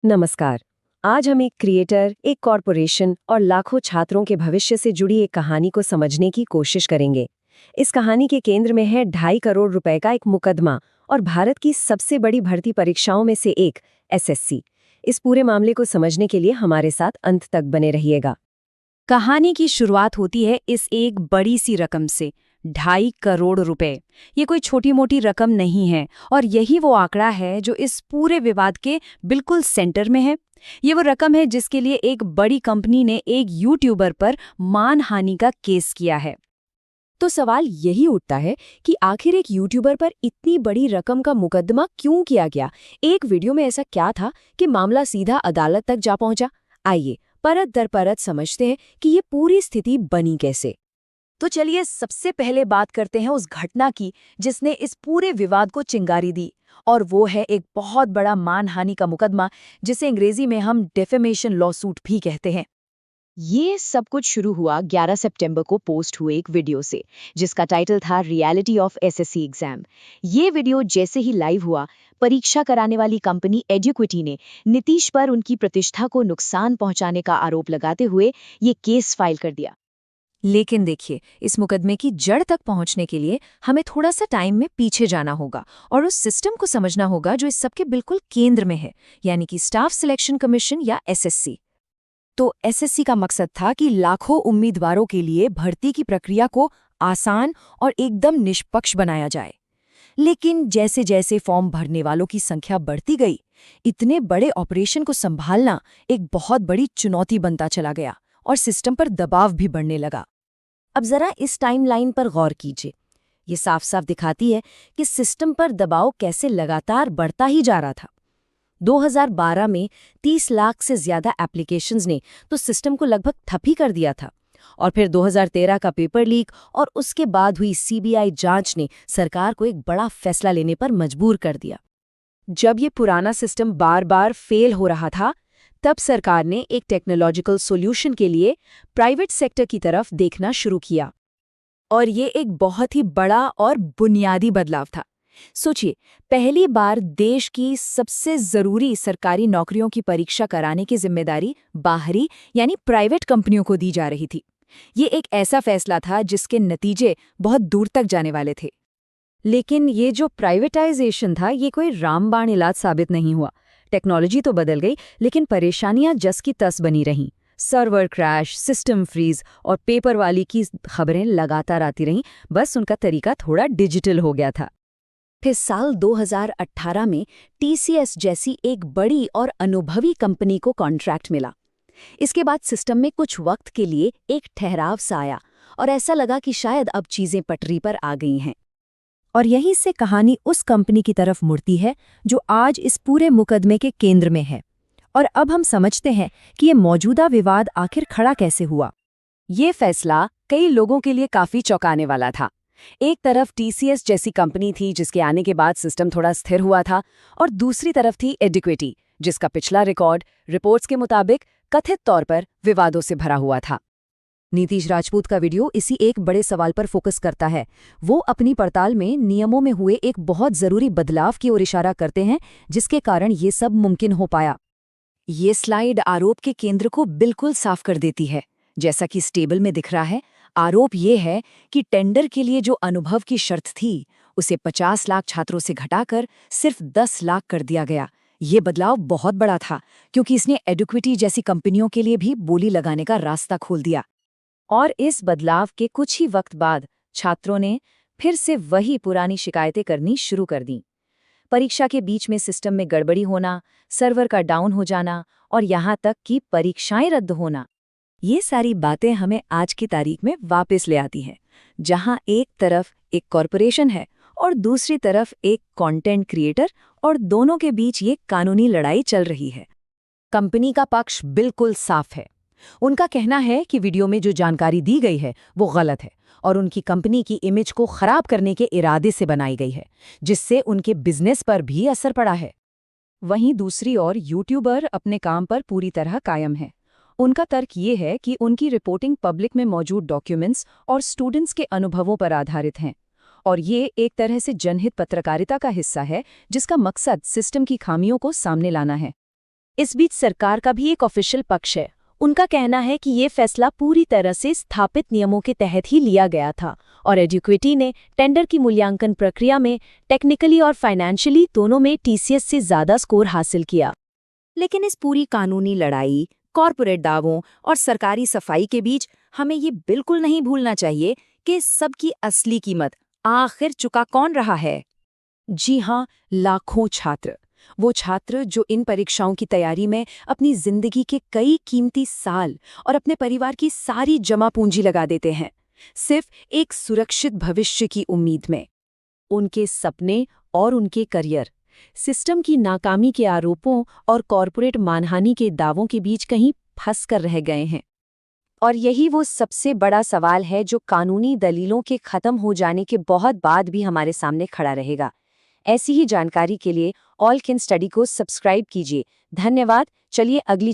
नमस्कार। आज हम एक क्रिएटर, एक कॉरपोरेशन और लाखों छात्रों के भविष्य से जुड़ी एक कहानी को समझने की कोशिश करेंगे। इस कहानी के केंद्र में है 2.5 करोड़ रुपए का एक मुकदमा और भारत की सबसे बड़ी भर्ती परीक्षाओं में से एक, एसएससी। इस पूरे मामले को समझने के लिए हमारे साथ अंत तक बने रहिएगा। कहानी की शुरुआत होती है इस एक बड़ी सी रकम से, 2.5 करोड़ रुपए। ये कोई छोटी मोटी रकम नहीं है और यही वो आंकड़ा है जो इस पूरे विवाद के बिल्कुल सेंटर में है। ये वो रकम है जिसके लिए एक बड़ी कंपनी ने एक यूट्यूबर पर मानहानि का केस किया है। तो सवाल यही उठता है कि आखिर एक यूट्यूबर पर इतनी बड़ी रकम का मुकदमा क्यों किया गया? एक वीडियो में ऐसा क्या था कि मामला सीधा अदालत तक जा पहुंचा? आइए परत दर परत समझते हैं कि ये पूरी स्थिति बनी कैसे। तो चलिए सबसे पहले बात करते हैं उस घटना की जिसने इस पूरे विवाद को चिंगारी दी, और वो है एक बहुत बड़ा मानहानि का मुकदमा जिसे अंग्रेजी में हम डेफेमेशन लॉसूट भी कहते हैं। ये सब कुछ शुरू हुआ 11 सितंबर को पोस्ट हुए एक वीडियो से, जिसका टाइटल था रियलिटी ऑफ एसएससी एग्जाम। ये वीडियो जैसे ही लाइव हुआ, परीक्षा कराने वाली कंपनी एडुक्विटी ने नीतीश पर उनकी प्रतिष्ठा को नुकसान पहुंचाने का आरोप लगाते हुए ये केस फाइल कर दिया। लेकिन देखिए, इस मुकदमे की जड़ तक पहुंचने के लिए हमें थोड़ा सा टाइम में पीछे जाना होगा और उस सिस्टम को समझना होगा जो इस सबके बिल्कुल केंद्र में है, यानी कि स्टाफ सिलेक्शन कमीशन या एसएससी। तो एसएससी का मकसद था कि लाखों उम्मीदवारों के लिए भर्ती की प्रक्रिया को आसान और एकदम निष्पक्ष बनाया जाए। लेकिन जैसे जैसे फॉर्म भरने वालों की संख्या बढ़ती गई, इतने बड़े ऑपरेशन को संभालना एक बहुत बड़ी चुनौती बनता चला गया और सिस्टम पर दबाव भी बढ़ने लगा। अब जरा इस टाइमलाइन पर गौर कीजिए। ये साफ साफ दिखाती है कि सिस्टम पर दबाव कैसे लगातार बढ़ता ही जा रहा था। 2012 में 30 लाख से ज्यादा एप्लीकेशंस ने तो सिस्टम को लगभग ठप ही कर दिया था, और फिर 2013 का पेपर लीक और उसके बाद हुई सीबीआई जांच ने सरकार को एक बड़ा फैसला लेने पर मजबूर कर दिया। जब ये पुराना सिस्टम बार बार फेल हो रहा था, तब सरकार ने एक टेक्नोलॉजिकल सॉल्यूशन के लिए प्राइवेट सेक्टर की तरफ देखना शुरू किया। और ये एक बहुत ही बड़ा और बुनियादी बदलाव था। सोचिए, पहली बार देश की सबसे जरूरी सरकारी नौकरियों की परीक्षा कराने की जिम्मेदारी बाहरी यानी प्राइवेट कंपनियों को दी जा रही थी। ये एक ऐसा फैसला था जिसके नतीजे बहुत दूर तक जाने वाले थे। लेकिन ये जो प्राइवेटाइजेशन था, ये कोई रामबाण इलाज साबित नहीं हुआ। टेक्नोलॉजी तो बदल गई, लेकिन परेशानियां जस की तस बनी रहीं। सर्वर क्रैश, सिस्टम फ्रीज और पेपर वाली की खबरें लगातार आती रहीं, बस उनका तरीका थोड़ा डिजिटल हो गया था। फिर साल 2018 में टीसीएस जैसी एक बड़ी और अनुभवी कंपनी को कॉन्ट्रैक्ट मिला। इसके बाद सिस्टम में कुछ वक्त के लिए एक ठहराव सा आया और ऐसा लगा कि शायद अब चीजें पटरी पर आ गई हैं। और यहीं से कहानी उस कंपनी की तरफ मुड़ती है जो आज इस पूरे मुकदमे के केंद्र में है। और अब हम समझते हैं कि ये मौजूदा विवाद आखिर खड़ा कैसे हुआ। ये फैसला कई लोगों के लिए काफी चौंकाने वाला था। एक तरफ टीसीएस जैसी कंपनी थी जिसके आने के बाद सिस्टम थोड़ा स्थिर हुआ था, और दूसरी तरफ थी एडुक्विटी जिसका पिछला रिकॉर्ड रिपोर्ट्स के मुताबिक कथित तौर पर विवादों से भरा हुआ था। नीतीश राजपूत का वीडियो इसी एक बड़े सवाल पर फोकस करता है। वो अपनी पड़ताल में नियमों में हुए एक बहुत जरूरी बदलाव की ओर इशारा करते हैं जिसके कारण ये सब मुमकिन हो पाया। ये स्लाइड आरोप के केंद्र को बिल्कुल साफ कर देती है। जैसा कि इस टेबल में दिख रहा है, आरोप ये है कि टेंडर के लिए जो अनुभव की शर्त थी, उसे 50 लाख छात्रों से घटाकर सिर्फ 10 लाख कर दिया गया। ये बदलाव बहुत बड़ा था क्योंकि इसने एडुक्विटी जैसी कंपनियों के लिए भी बोली लगाने का रास्ता खोल दिया। और इस बदलाव के कुछ ही वक्त बाद छात्रों ने फिर से वही पुरानी शिकायतें करनी शुरू कर दी। परीक्षा के बीच में सिस्टम में गड़बड़ी होना, सर्वर का डाउन हो जाना और यहाँ तक कि परीक्षाएं रद्द होना। ये सारी बातें हमें आज की तारीख में वापस ले आती हैं, जहां एक तरफ एक कॉरपोरेशन है और दूसरी तरफ एक कंटेंट क्रिएटर, और दोनों के बीच ये कानूनी लड़ाई चल रही है। कंपनी का पक्ष बिल्कुल साफ है। उनका कहना है कि वीडियो में जो जानकारी दी गई है वो गलत है और उनकी कंपनी की इमेज को खराब करने के इरादे से बनाई गई है, जिससे उनके बिजनेस पर भी असर पड़ा है। वहीं दूसरी ओर यूट्यूबर अपने काम पर पूरी तरह कायम है। उनका तर्क ये है कि उनकी रिपोर्टिंग पब्लिक में मौजूद डॉक्यूमेंट्स और स्टूडेंट्स के अनुभवों पर आधारित हैं, और ये एक तरह से जनहित पत्रकारिता का हिस्सा है जिसका मकसद सिस्टम की खामियों को सामने लाना है। इस बीच सरकार का भी एक ऑफिशियल पक्ष है। उनका कहना है कि ये फैसला पूरी तरह से स्थापित नियमों के तहत ही लिया गया था और एडुकेटी ने टेंडर की मूल्यांकन प्रक्रिया में टेक्निकली और फाइनेंशियली दोनों में टीसीएस से ज्यादा स्कोर हासिल किया। लेकिन इस पूरी कानूनी लड़ाई, कॉरपोरेट दावों और सरकारी सफाई के बीच हमें ये बिल्कुल नहीं भूलना चाहिए कि इस सब की असली कीमत आखिर चुका कौन रहा है। जी हाँ, लाखों छात्र। वो छात्र जो इन परीक्षाओं की तैयारी में अपनी जिंदगी के कई कीमती साल और अपने परिवार की सारी जमा पूंजी लगा देते हैं, सिर्फ एक सुरक्षित भविष्य की उम्मीद में। उनके सपने और उनके करियर सिस्टम की नाकामी के आरोपों और कॉरपोरेट मानहानि के दावों के बीच कहीं फंस कर रह गए हैं। और यही वो सबसे बड़ा सवाल है जो कानूनी दलीलों के खत्म हो जाने के बहुत बाद भी हमारे सामने खड़ा रहेगा। ऐसी ही जानकारी के लिए ऑल कैन स्टडी को सब्सक्राइब कीजिए। धन्यवाद। चलिए अगली